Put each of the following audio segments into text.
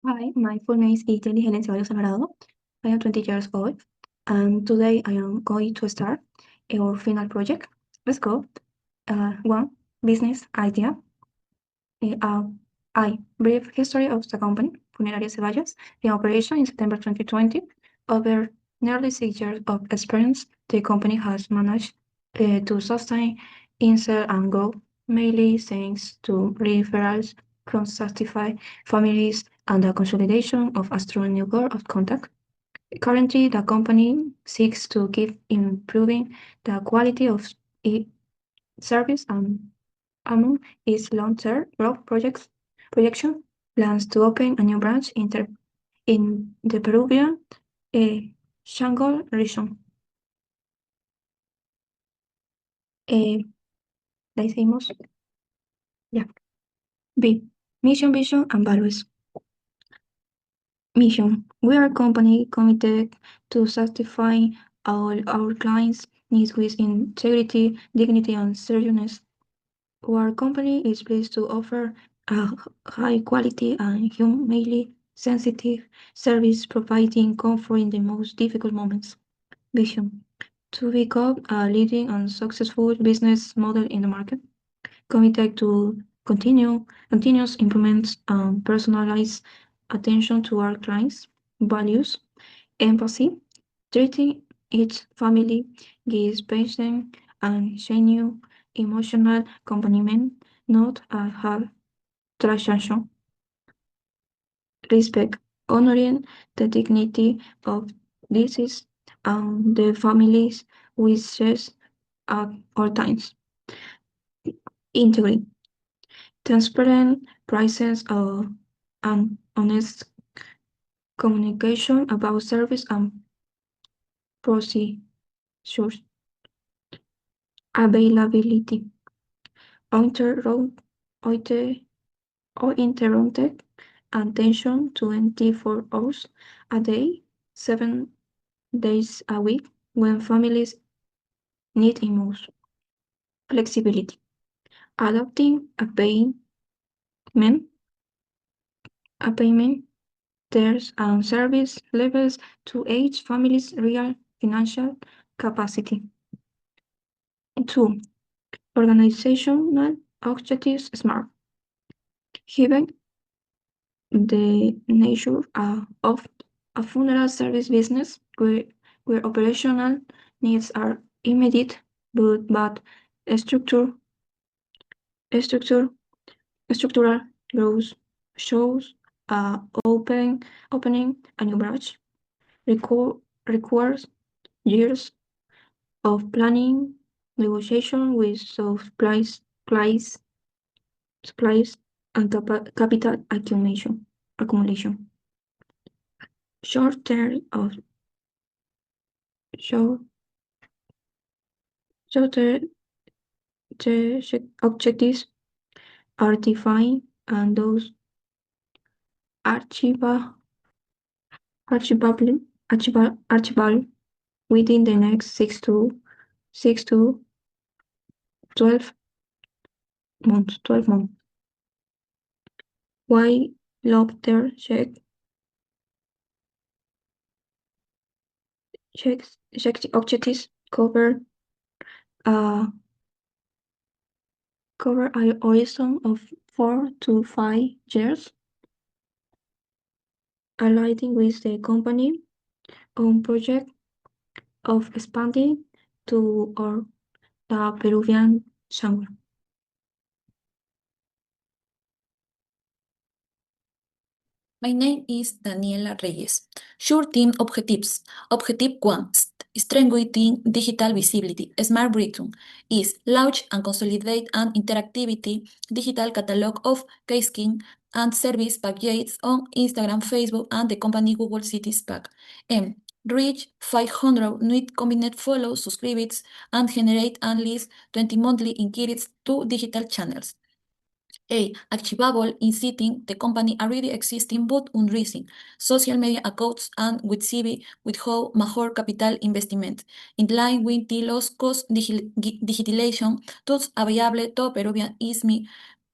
Hi, my full name is Italy Helen Ceballos Alvarado. I am 20 years old, and today I am going to start our final project. Let's go. One business idea. I brief history of the company, Funeraria Ceballos, in operation in September 2020. Over nearly 6 years of experience, the company has managed to sustain, insert, and grow, mainly thanks to referrals from satisfied families and the consolidation of a strong network of contact. Currently, the company seeks to keep improving the quality of its service and among its long-term growth projection plans to open a new branch in the Peruvian Shanghai region. Eh, ¿La hicimos? Ya. B. Mission, vision, and values. Mission. We are a company committed to satisfying all our clients' needs with integrity, dignity, and seriousness. Our company is pleased to offer a high quality and humanly sensitive service, providing comfort in the most difficult moments. Vision. To become a leading and successful business model in the market, committed to continuous improvements and personalized attention to our clients' values, empathy, treating each family gives patient and genuine emotional accompaniment, not a hard transaction. Respect, honoring the dignity of disease and the families wishes at all times. Integrity, transparent prices and honest communication about service and procedures. Availability, uninterrupted attention 24 hours a day, 7 days a week when families need it most. Flexibility, adopting a payment tiers and service levels to each family's real financial capacity. 2. Organizational objectives SMART. Given the nature of a funeral service business where operational needs are immediate but structure, structure, structural growth shows opening a new branch requires years of planning, negotiation with supplies and capital accumulation. Short-term objectives are defined and those achievable within the next 6 to 12 months. Why long-term objectives cover a horizon of 4 to 5 years, aligning with the company on project of expanding to the Peruvian Shanghai. My name is Daniela Reyes. Short team objectives. Objective 1. Strengthening digital visibility. Smart Breakthrough is launch and consolidate an interactivity digital catalog of casking and service packages on Instagram, Facebook, and the company Google Cities Pack. M. Reach 500 new combined follow, subscribes, and generate at least 20 monthly inquiries to digital channels. A. Achievable in setting the company already existing but unreaching social media accounts and with CV with how major capital investment in line with the low cost digitalization tools available to Peruvian ISMI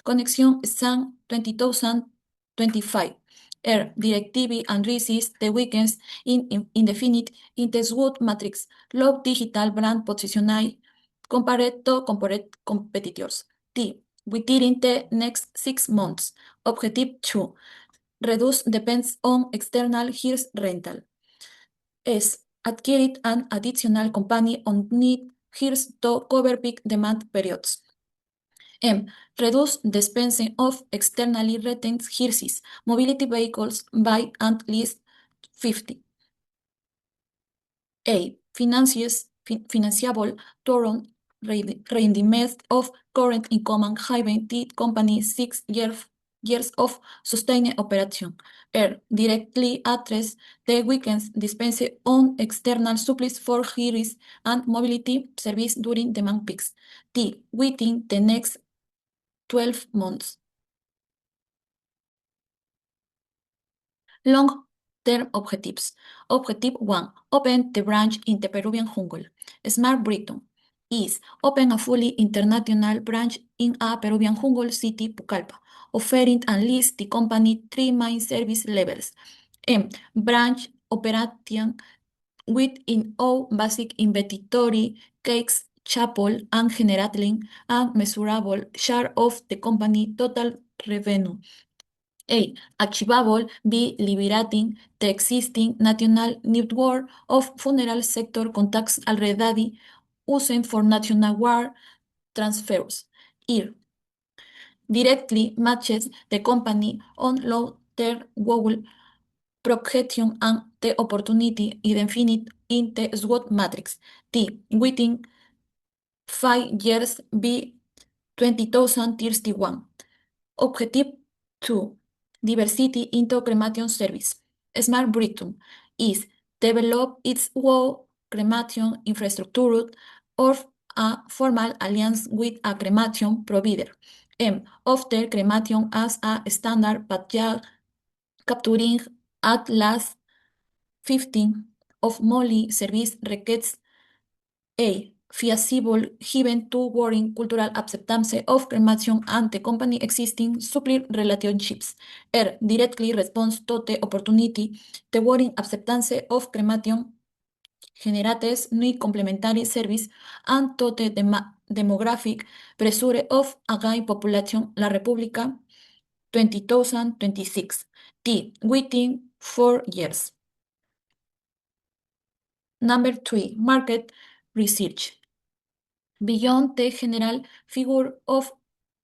connection SAN 2025. DirecTV addresses the weakness indefinite in the SWOT matrix, low digital brand positioning compared to competitors. D. Within the next 6 months. Objective 2. Reduce depends on external hearse rental. S. Acquire an additional company on need hearse to cover peak demand periods. M. Reduce the spending of externally retained hearses, mobility vehicles by at least 50. A. Financiable Toron readiness of current income having the company 6 years of sustained operation. Directly address the weekends dispense on external supplies for hearings and mobility service during demand peaks. D. Within the next 12 months. Long-term objectives. Objective 1. Open the branch in the Peruvian jungle. Smart Brighton is open a fully international branch in a Peruvian jungle city, Pucallpa, offering at least the company 3 main service levels. M. Branch operation within all basic inventory, cakes, chapel, and generating a measurable share of the company total revenue. A. Achievable. B. Liberating the existing national network of funeral sector contacts already used for national war transfers. E. Directly matches the company on long-term goal projection and the opportunity identified in the SWOT matrix. D. Within 5 years, B. 20,031. Objective 2. Diversity into cremation service. Smart Brighton is develop its own cremation infrastructure of a formal alliance with a cremation provider. M. Offer cremation as a standard backyard, capturing at last 15 of Molly service requests. A. Feasible given to worrying cultural acceptance of cremation and the company existing supply relationships. Directly responds to the opportunity, the worrying acceptance of cremation generates new complementary service and to the demographic pressure of a gay population, La República 2026. T. Within 4 years. Number 3. Market research. Beyond the general figure of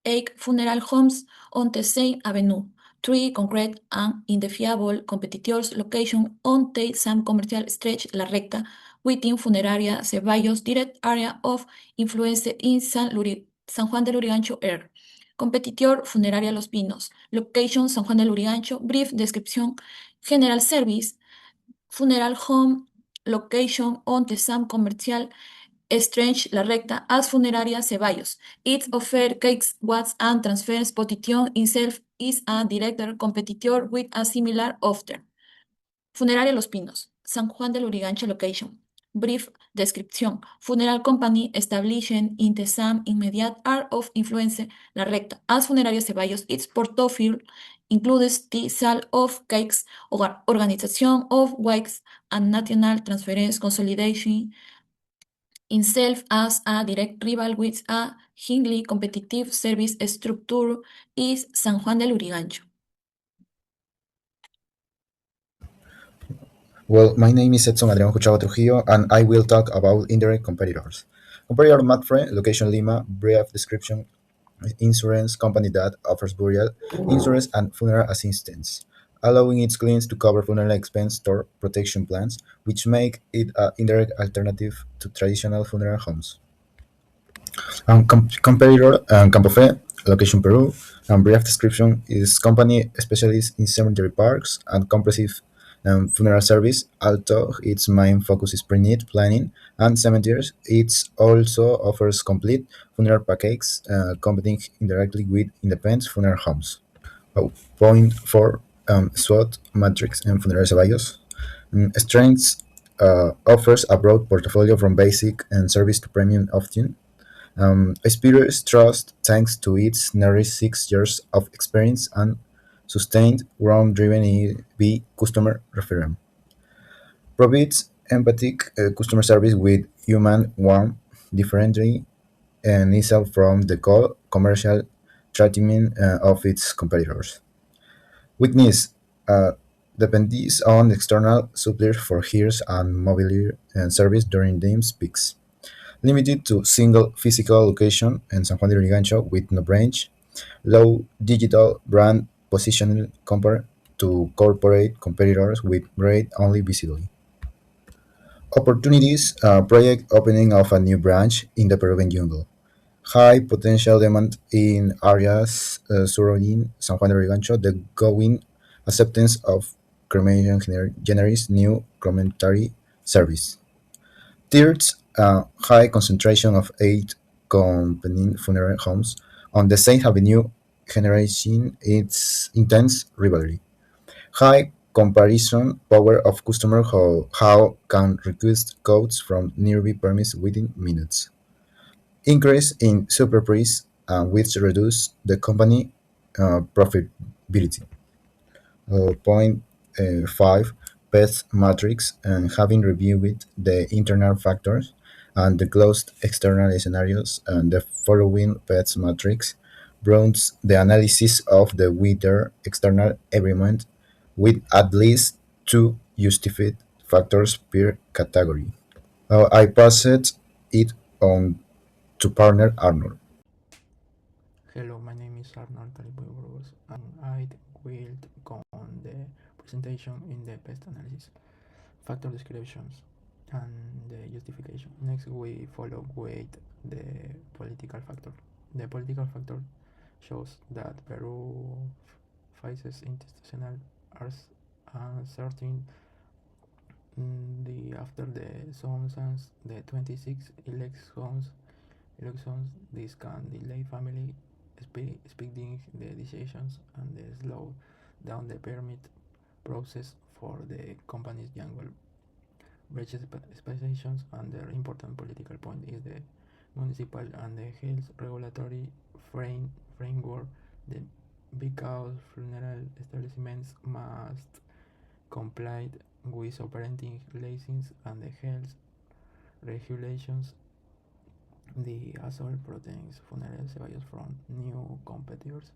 8 funeral homes on the same avenue, 3 concrete and identifiable competitors location on the same commercial stretch La Recta within Funeraria Ceballos direct area of influence in San Juan del Urigancho Air. Competitor Funeraria Los Pinos, location San Juan del Urigancho, brief description, general service, funeral home, location on the same commercial Strange La Recta as Funeraria Ceballos. It offers cakes, watts, and transfers. Position itself is a direct competitor with a similar offer. Funeraria Los Pinos, San Juan del Urigancho location. Brief description. Funeral company established in the same immediate area of influence La Recta as Funeraria Ceballos. Its portfolio includes the sale of cakes, organization of wakes, and national transference consolidation itself as a direct rival with a highly competitive service structure is San Juan del Urigancho. Well, my name is Edson Adrián Cuchava Trujillo, and I will talk about indirect competitors. Competitor Mapfre, location Lima, brief description, insurance company that offers burial, insurance, and funeral assistance, allowing its clients to cover funeral expense or protection plans, which make it an indirect alternative to traditional funeral homes. Competitor Campofe, location Peru, and brief description is company specialist in cemetery parks and comprehensive funeral service. Although its main focus is pre-need planning and cemeteries, it also offers complete funeral packages, competing indirectly with independent funeral homes. Point 4, SWOT Matrix and Funeral Ceballos. Strengths offers a broad portfolio from basic and service to premium option. Experience trust thanks to its nearly 6 years of experience and sustained growth driven by customer reference. Provides empathic customer service with human warmth, differently and itself from the commercial treatment of its competitors. Weakness uh, depends on external suppliers for hires and mobile service during Dame's peaks. Limited to single physical location in San Juan de Lurigancho with no branch, low digital brand positioning compared to corporate competitors with great only visibility. Opportunities project opening of a new branch in the Peruvian jungle. High potential demand in areas surrounding San Juan de Lurigancho. The growing acceptance of cremation generates new crematory service. Third, high concentration of eight company funeral homes on the same avenue generating its intense rivalry. High comparison power of customer how can request codes from nearby permits within minutes. Increase in superprice which reduce the company profitability. Point five, PET matrix, and having reviewed the internal factors and the closed external scenarios, and the following PET matrix brings the analysis of the wider external environment with at least two justified factors per category. I passed it on to partner Arnold. Hello, my name is Arnold Caliboy and I will go on the presentation in the best analysis, factor descriptions, and the justification. Next, we follow with the political factor. The political factor shows that Peru faces institutional uncertainty after the Sonsans, the 26 elections. This can delay family speeding the decisions and slow down the permit process for the company's jungle breach specializations. Another important political point is the municipal and the health regulatory framework. The because funeral establishments must comply with operating license and the health regulations. The assault protects funeral ceballos from new competitors.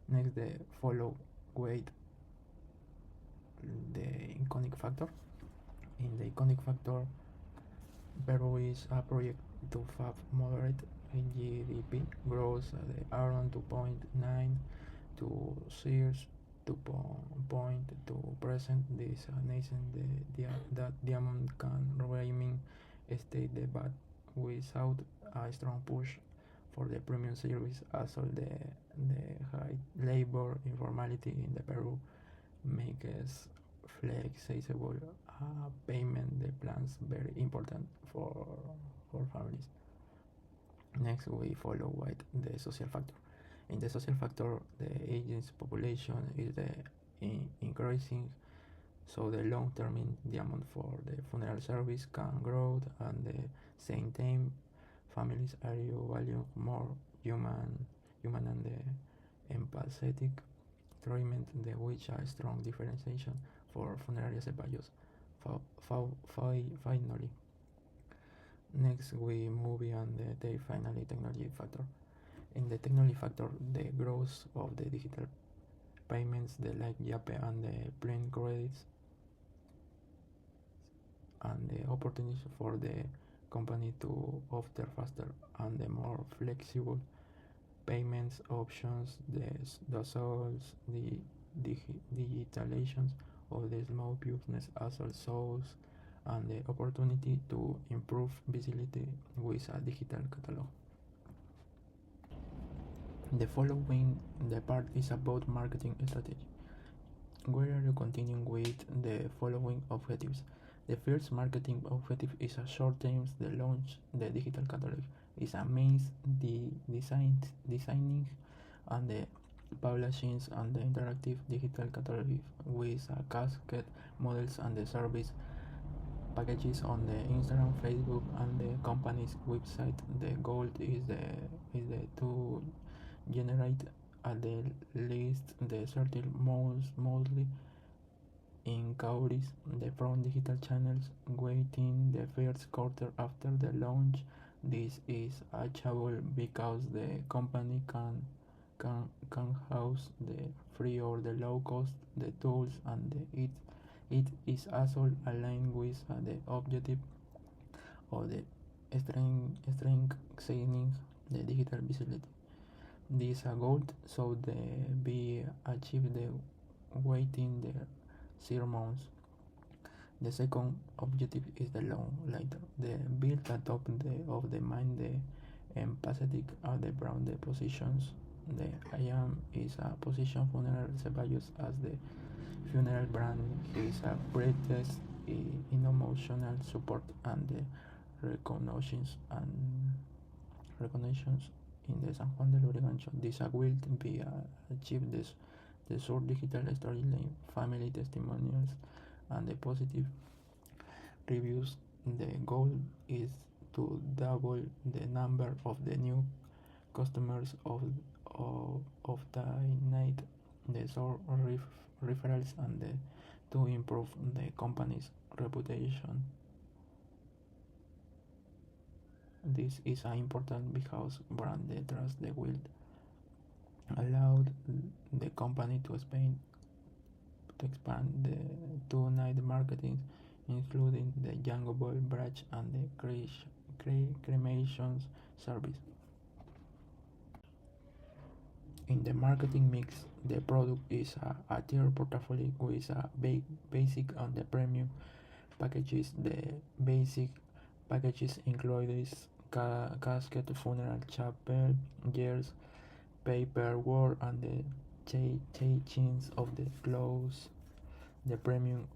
Next, the follow weight the iconic factor. In the iconic factor, Peru is a project to have moderate GDP growth around 2.9 to 2.2%. This nation that diamond can remain stable but without a strong push for the premium service. Also, the high labor informality in the Peru makes flexible payment the plans very important for families. Next, we follow with the social factor. In the social factor, the aging population is the increasing, so the long-term demand for the funeral service can grow, and the same time, families are value more human and empathetic treatment, the which a strong differentiation for funerary ceballos. Finally, next we move on the finally technology factor. In the technology factor, the growth of the digital payments, the like Yape and the plain credits, and the opportunities for the company to offer faster and the more flexible payments options, the souls, the digitalizations of the small business as also, and the opportunity to improve visibility with a digital catalog. The following the part is about marketing strategy. We are continuing with the following objectives. The first marketing objective is a short term. The launch the digital catalog is a means the designing and the publishing and the interactive digital catalog with a cascade models and the service packages on the Instagram, Facebook, and the company's website. The goal is the to generate at the least the 30 mostly encourages the from digital channels waiting the first quarter after the launch. This is achievable because the company can house the free or the low cost the tools and it is also aligned with the objective of the strengthening the digital visibility. This goal so the be achieved the waiting the 0 months. The second objective is the long later. The build atop of the mind the empathetic are the brown the positions. The I am is a position funeral values as the funeral brand is a greatest in emotional support and the recognitions in the San Juan del Urigancho. This will be achieved this the short digital storyline, family testimonials, and the positive reviews. The goal is to double the number of the new customers of the night, the source referrals, and to improve the company's reputation. This is important because brand the trust the will allowed the company to expand the two-night marketing, including the Django Ball Bridge and the cremation service. In the marketing mix, the product is a tier portfolio with a basic and the premium packages. The basic packages includes casket, funeral, chapel, years, paperwork, and the change of the clothes. The premium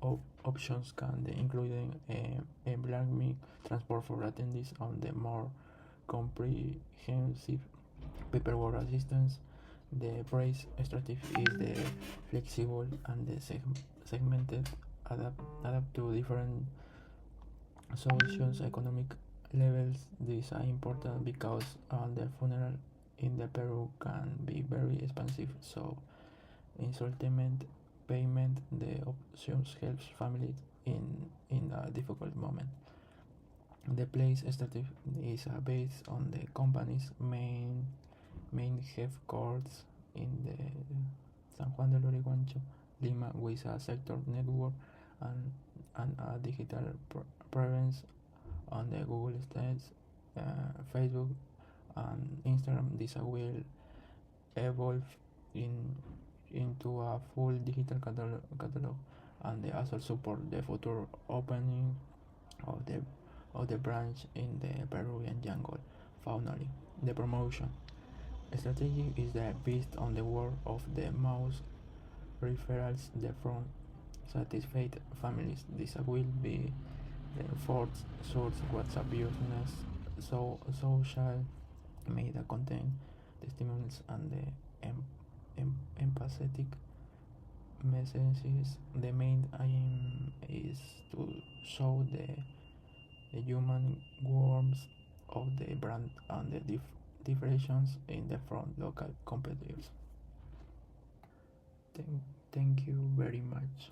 options can include a blank transport for attendees on the more comprehensive paperwork assistance. The price strategy is the flexible and the segmented, adapt to different solutions economic levels. These are important because the funeral in the Peru can be very expensive, so installment payment the options helps families in a difficult moment. The place strategy is based on the company's main headquarters in the San Juan del Urigancho, Lima, with a sector network and a digital presence on the Google Stats, Facebook, and Instagram. This will evolve into a full digital catalog and they also support the future opening of the branch in the Peruvian jungle. Finally, the promotion strategy is based on the word of the mouse referrals from satisfied families. This will be reinforced source WhatsApp business, social media content, testimonials, and the empathetic messages. The main aim is to show the human warmth of the brand and the differentiations in the front local competitors. Thank you very much.